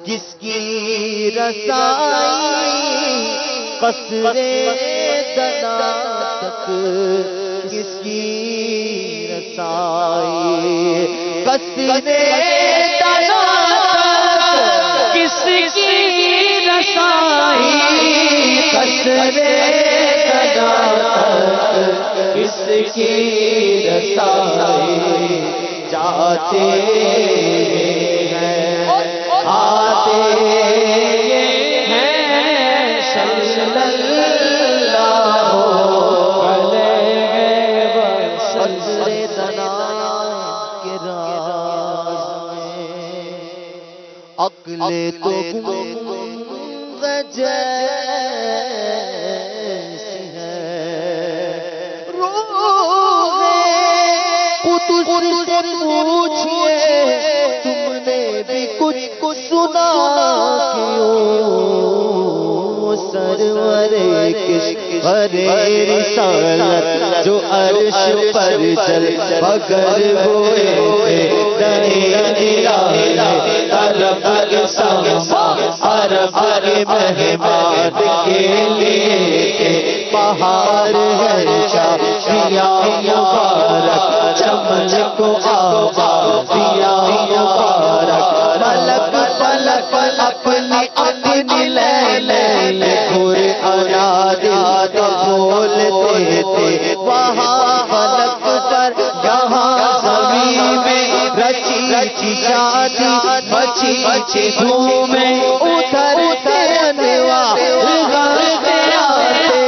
جس کی رسائی قصر دنا تک، جس کی رسائی قصر دنا تک، کس کی رسائی قصر دنا تک، کس کی رسائی جاتے آتے ہیں صلی اللہ علیہ وسلم کے راز میں عقل تو گنگ جیسی ہے، روح قدس سے پوچھئے تم نے بھی کچھ سنا کیوں؟ سرور کشور رسالت جو عرش پر چل بغیر ہوئے طلب عرب کے مہمان کے لیے بہار ہے شافیہ مبارک، چمن کو آباد دیا مبارک، ملک پلک اپنی اپنی لے گورے انادل بولتے تھے، وہاں فلک پر یہاں زمین میں رچی شادی بچی دھومیں ادھر انوار غرتے آتے،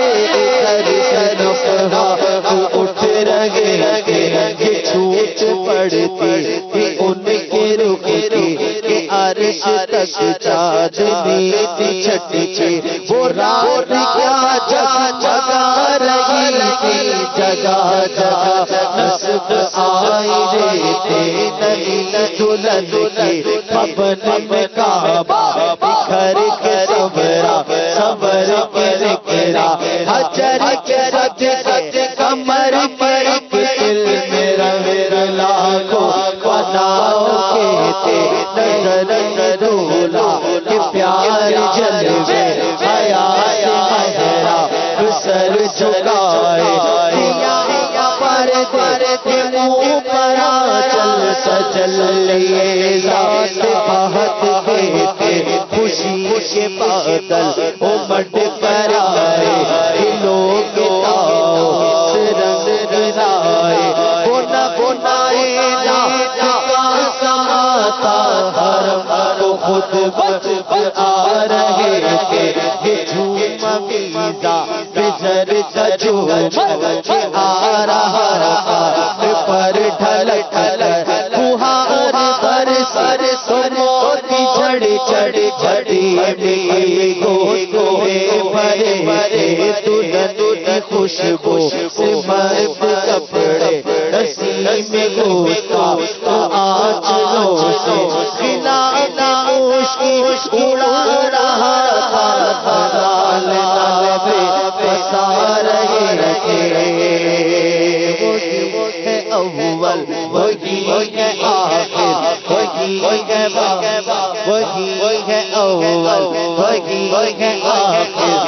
ادھر اٹھ رہے چھوٹ پڑتی تھی ان کے رخ کی، عرش تک چاندنی تھی چھٹی، وہ رات کیا جگا رہی تھی، جگہ جگہ نصب آئی رہتے، نئی دلہن کی پبن میں کعبہ گھر کے صبرا صبر کے ذکرا حجر کے صدقے کمر پر دل میں رنگ لاکھوں فناؤں کے تھے نظر دولا کہ پیار جلوے حیا سے مہرا سر جھکائے دیا پر کے منہ پر آنچل سجل لیے ذات بہت دیتے خوشی کے بادل امڈ کر آئے دلوں کے تاؤ رنگ گرائے بنائے کا سماتا حرم تو خود بچ آ رہے تھے یہ جھوم میزا بزر کا جھوم آ رہا پر ڈھل ڈھل بہار پر سر موتی جھڑ چڑھ جھڑی میں گوئے بھرے بھرے دلہن خوشبو سے مرد کپڑے نسیم میں گوشت آنچلوں سے خلا عشق اڑا رہا تھا نال نال پہ بسا رہے تھے اول وہی ہے آخر وہی ہے وہی ہے اول وہی ہے آخر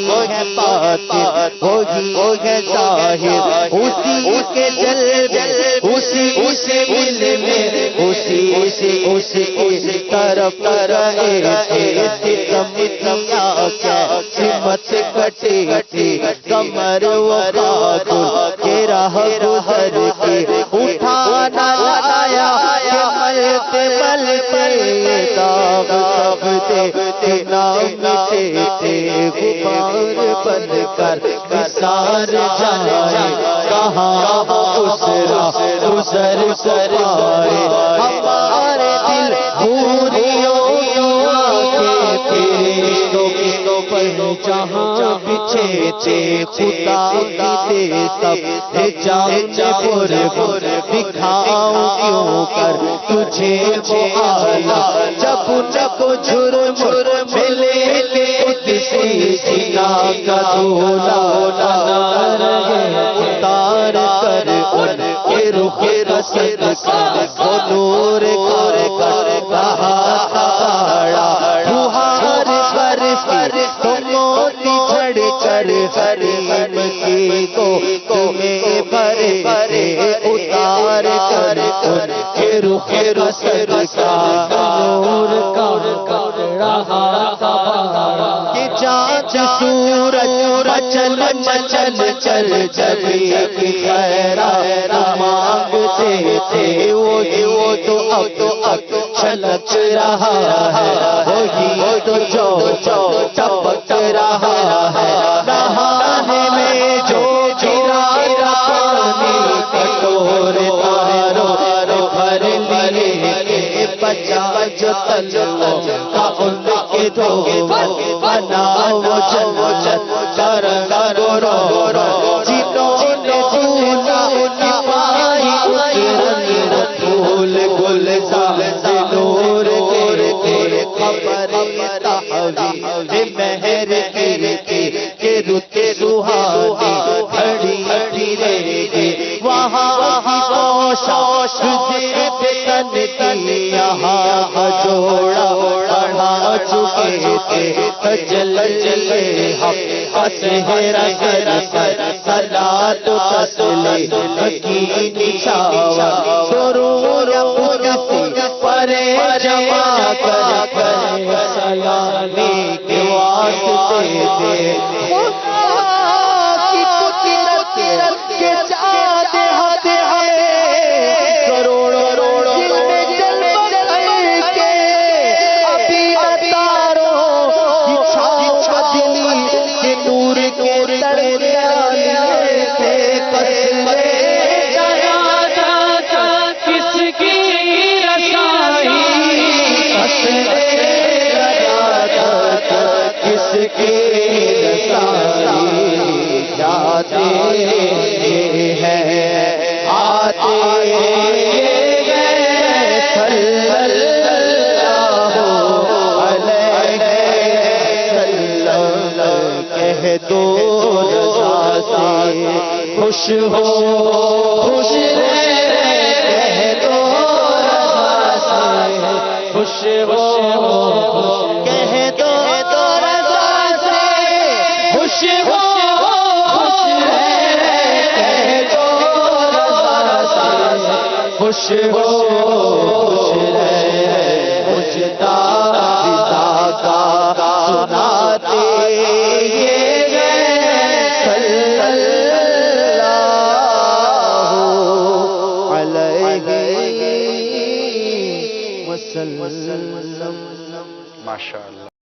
وہی ہے باطن وہی ہے ظاہر اسی کے جلوے اسی علم اسی طرف رہے تھے ستم کیا سمت کٹے تھے کمر وفاقل کے راہ گزر کے اٹھانا لایا کہ ملتے داغ سب تھے نام مٹے تھے غبار بن کر نثار جائے کہاں اسرا گزر کر آئے ہمارے دل بھوریوں کے رشتوں پر جہاں بچھے تھے خدا کی دے سب جام پر دکھاؤں کیوں کر تجھے وہ آیا جب کو جرم ملے کسی سینا کا دھولا اتار کر ان کے رخ رسد کا نور کر کہا تھاڑا بہار پر موتی جھڑ کر حریم کی کو تمہیں بھرے اتار کر ان کے رخ رسد کا نور کر رہا تھا کہ چاند سورج چل جبی کی خیرات مانگتے تھے وہ تو اب چھلک رہا ہے وہی تو جو چپک رہا ہے نہانے میں جو گرا پانی کٹورے تاروں بھر لیے بچا جو تلو کا ان کے دو بناؤ جنت کر رو جنہوں نے دھولا پائی اترن پھول گلزار نور کے خبر تحوی مہر کے رت سہانی کھڑی رہے گی وہاں کوشش تن کی یہاں جوڑا بڑھا چکے تھے تجل حق سہرا گر پر صلاۃ و تسلیم کی نشاور سرور قدسی پر جمع کر سلامی کے واسطے دے کی قدرت کے چاند حد ہے کروڑوں نور کے درمیان سے کس کی رسائی کس کی رسائی دو رضا سے خوش ہو خوش رہ کہہ دو رضا سے خوش ہو کہہ دو رضا سے خوش ہو خوش رہ کہہ دو رضا سے خوش ہو